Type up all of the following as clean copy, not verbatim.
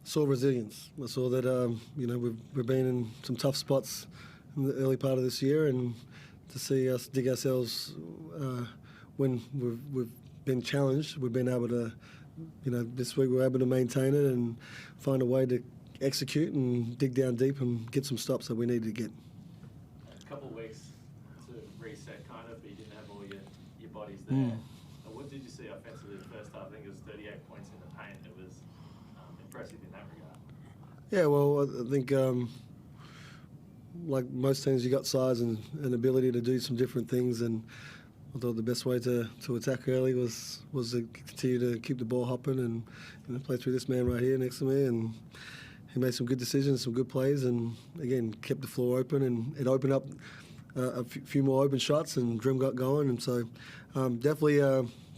saw resilience. I saw that we've been in some tough spots in the early part of this year, and to see us dig ourselves when we've been challenged, we've been able to, this week we were able to maintain it and find a way to execute and dig down deep and get some stops that we needed to get. A couple of weeks to reset, kind of, but you didn't have all your bodies there. What did you see offensively the first half? I think it was 38 points in the paint. It was impressive in that regard. Yeah, well, I think like most teams, you got size and ability to do some different things, and I thought the best way to attack early was to continue to keep the ball hopping and play through this man right here next to me, and he made some good decisions, some good plays, and again kept the floor open, and it opened up a few more open shots, and Drim got going, and so definitely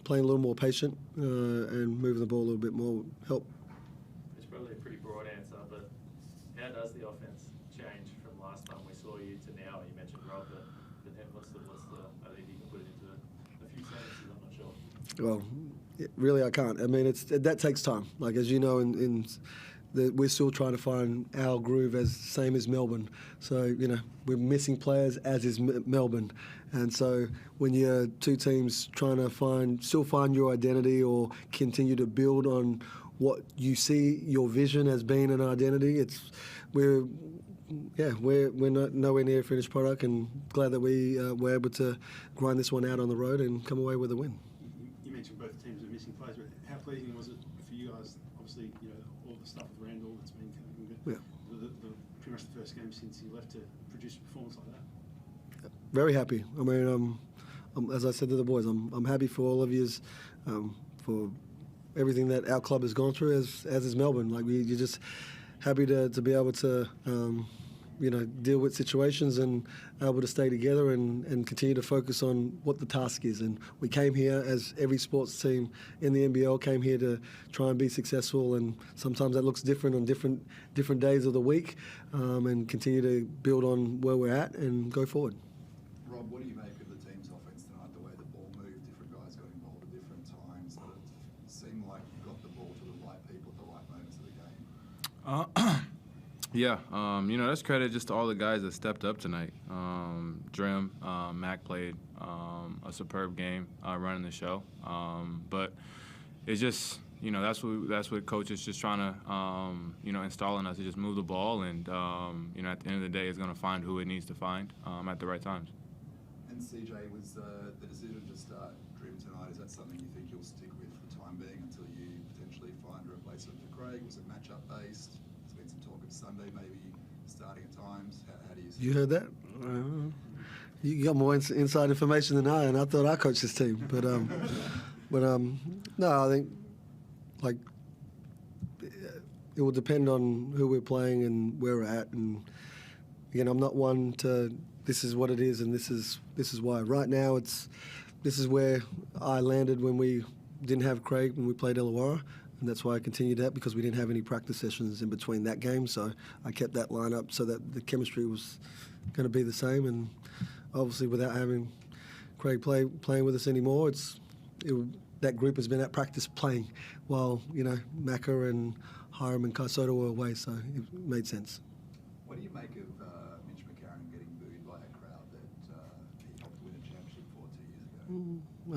playing a little more patient and moving the ball a little bit more helped. It's probably a pretty broad answer, but how does the offense change from last time we saw you to now? You mentioned Rob, but then what's the I think you can put it into a few sentences, I'm not sure. Well, really I can't. I mean, that takes time. Like, as you know, we're still trying to find our groove same as Melbourne. So, we're missing players, as is Melbourne. And so when you're two teams trying to still find your identity or continue to build on what you see your vision as being an identity, we're not nowhere near a finished product, and glad that we were able to grind this one out on the road and come away with a win. You mentioned both teams are missing players, but how pleasing was it for you guys? Obviously, all the stuff with Randall that's been coming, but pretty much the first game since he left to produce a performance like that. Very happy. I mean, as I said to the boys, I'm happy for all of yous, for everything that our club has gone through, as is Melbourne. Like, you're just happy to be able to deal with situations and able to stay together and continue to focus on what the task is. And we came here, as every sports team in the NBL came here, to try and be successful, and sometimes that looks different on different days of the week, and continue to build on where we're at and go forward. Rob, what do you make of the team's offense tonight, the way the ball moved, different guys got involved at different times? It seemed like you got the ball to the right people at the right moments of the game. Yeah, that's credit just to all the guys that stepped up tonight. Drim, Mac played a superb game running the show. But it's just, that's what coach is just trying to, install in us, to just move the ball, and, at the end of the day, it's going to find who it needs to find at the right times. And CJ, was the decision to start Drim tonight, is that something you think you'll stick with for the time being until you potentially find a replacement for Craig? Was it matchup based? There's been some talk of Sunday maybe starting at times. How do you see You heard that? You got more inside information than I, and I thought I coached this team. But no, I think it will depend on who we're playing and where we're at. And again, I'm not one to, this is what it is and this is why. Right now, this is where I landed when we didn't have Craig when we played Illawarra, and that's why I continued that, because we didn't have any practice sessions in between that game. So I kept that lineup so that the chemistry was going to be the same. And obviously, without having Craig playing with us anymore, that group has been at practice playing while Macca and Hiram and Sotto were away. So it made sense. What do you make of Mitch McCarron getting booed by a crowd that he helped win a championship for 2 years ago?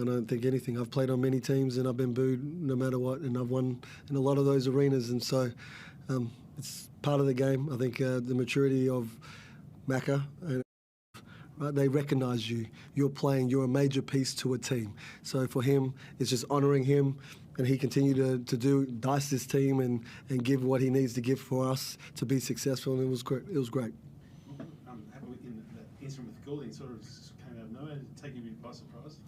I don't think anything. I've played on many teams and I've been booed no matter what, and I've won in a lot of those arenas, and so it's part of the game. I think the maturity of Macca, right, they recognise you. You're playing. You're a major piece to a team. So for him, it's just honouring him, and he continued to dice this team and give what he needs to give for us to be successful, and it was great. It was great. In that incident with Goulding, sort of just came out of nowhere. Did it take you by surprise?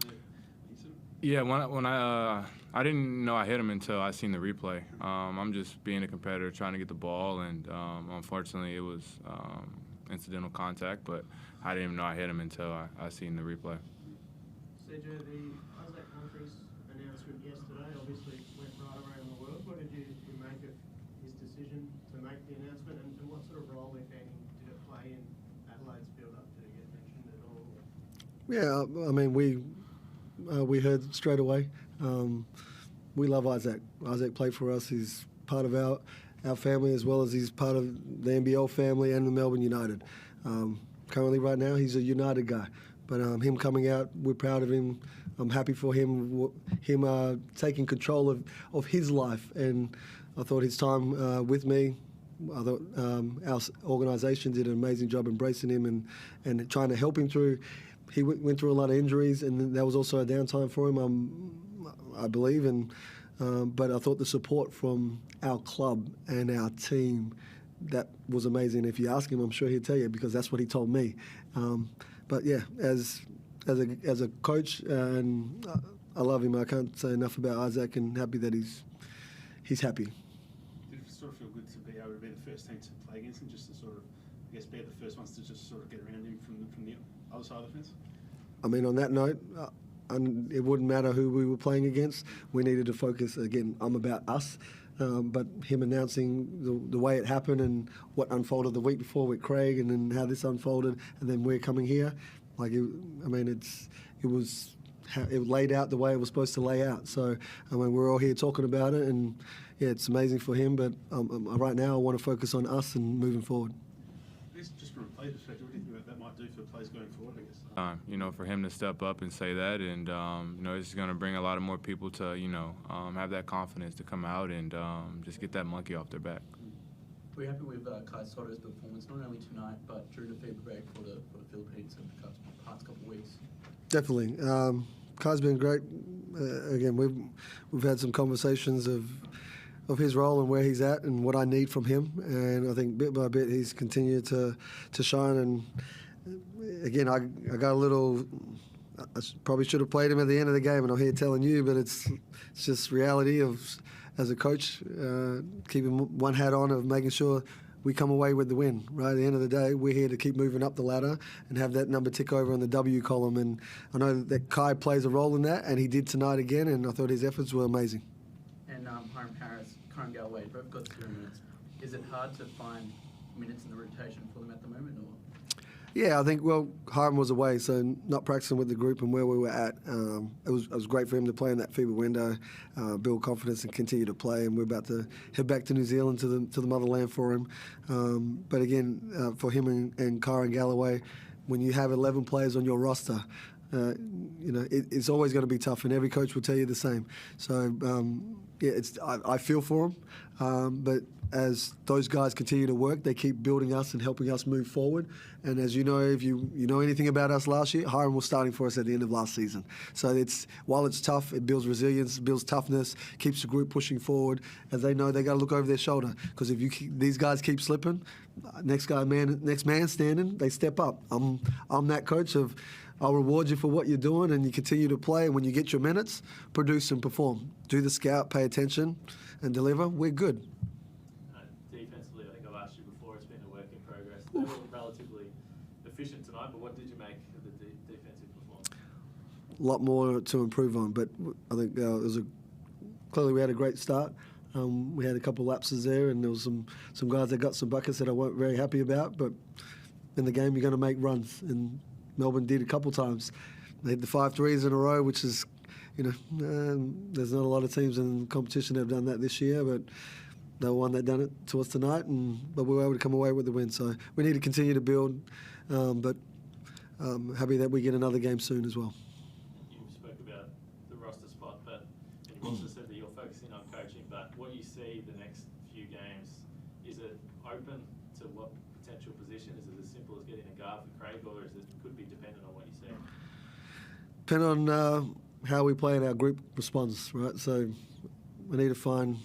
Yeah, when I didn't know I hit him until I seen the replay. I'm just being a competitor, trying to get the ball, and unfortunately it was incidental contact, but I didn't even know I hit him until I seen the replay. CJ, the Isaac Humphries announcement yesterday obviously went right around the world. What did you make of his decision to make the announcement, and what sort of role, if any, did it play in Adelaide's build-up? Did it get mentioned at all? Yeah, I mean, we heard straight away. We love Isaac. Isaac played for us. He's part of our family, as well as he's part of the NBL family and the Melbourne United. Currently, right now, he's a United guy. But him coming out, we're proud of him. I'm happy for him taking control of his life. And I thought his time with me, I thought our organisation did an amazing job embracing him and trying to help him through. He went through a lot of injuries, and that was also a downtime for him, I believe. But I thought the support from our club and our team, that was amazing. If you ask him, I'm sure he'd tell you, because that's what he told me. But yeah, as a coach, and I love him. I can't say enough about Isaac, and happy that he's happy. Did it sort of feel good to be able to be the first team to play against him, just to sort of, I guess, be the first ones to just sort of get around him from the other side of the fence? I mean, on that note, it wouldn't matter who we were playing against. We needed to focus. Again, I'm about us. But him announcing the way it happened and what unfolded the week before with Craig, and then how this unfolded, and then we're coming here, it was laid out the way it was supposed to lay out. So I mean, we're all here talking about it, and yeah, it's amazing for him. But right now, I want to focus on us and moving forward. I guess just from a player's perspective, what do you think that might do for players going forward, I guess? For him to step up and say that, and it's going to bring a lot of more people to have that confidence to come out and just get that monkey off their back. We're happy with Sotto's performance, not only tonight but during the fever break for the Philippines in the past couple of weeks. Definitely, Kai's been great. Again, we've had some conversations of his role and where he's at and what I need from him, and I think bit by bit he's continued to shine. And again, I got a little. I probably should have played him at the end of the game, and I'm here telling you, but it's just reality of, as a coach, keeping one hat on of making sure we come away with the win. Right at the end of the day, we're here to keep moving up the ladder and have that number tick over on the W column. And I know that Kai plays a role in that, and he did tonight again. And I thought his efforts were amazing. And Hiram Harris, Karen Galway, both got 0 minutes. Is it hard to find minutes in the rotation for them at the moment, or? Yeah, I think, Hiram was away, so not practicing with the group and where we were at. It was great for him to play in that FIBA window, build confidence and continue to play, and we're about to head back to New Zealand to the motherland for him. But again, for him and Kyron Galloway, when you have 11 players on your roster, it's always going to be tough, and every coach will tell you the same. So, I feel for him, but as those guys continue to work, they keep building us and helping us move forward. And as you know, if you know anything about us last year, Hiram was starting for us at the end of last season. So while it's tough, it builds resilience, builds toughness, keeps the group pushing forward, as they know they got to look over their shoulder. Because if these guys keep slipping, next man standing, they step up. I'm that coach of, I'll reward you for what you're doing, and you continue to play. And when you get your minutes, produce and perform. Do the scout, pay attention, and deliver. We're good. Defensively, I think I've asked you before, it's been a work in progress. They were relatively efficient tonight, but what did you make of the defensive performance? A lot more to improve on, but I think clearly we had a great start. We had a couple lapses there, and there was some guys that got some buckets that I weren't very happy about. But in the game, you're going to make runs, and Melbourne did a couple times. They hit the 5 threes in a row, which is, there's not a lot of teams in the competition that have done that this year, but they were one that done it to us tonight, but we were able to come away with the win. So we need to continue to build, but happy that we get another game soon as well. You spoke about the roster spot, and you also said that you're focusing on coaching, but what you see the next few games, is it open to what potential position? Is it as simple as getting a guard for Craig, or could be dependent on what you see? Depend on how we play and our group responds, right? So we need to find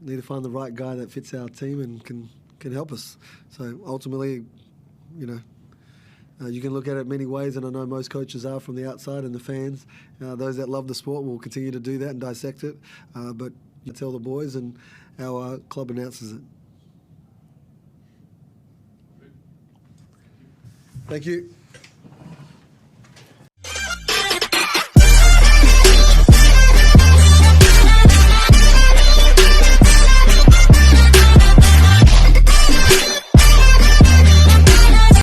the right guy that fits our team and can help us. So ultimately, you can look at it many ways, and I know most coaches are from the outside, and the fans, those that love the sport, will continue to do that and dissect it. But you tell the boys, and our club announces it. Thank you.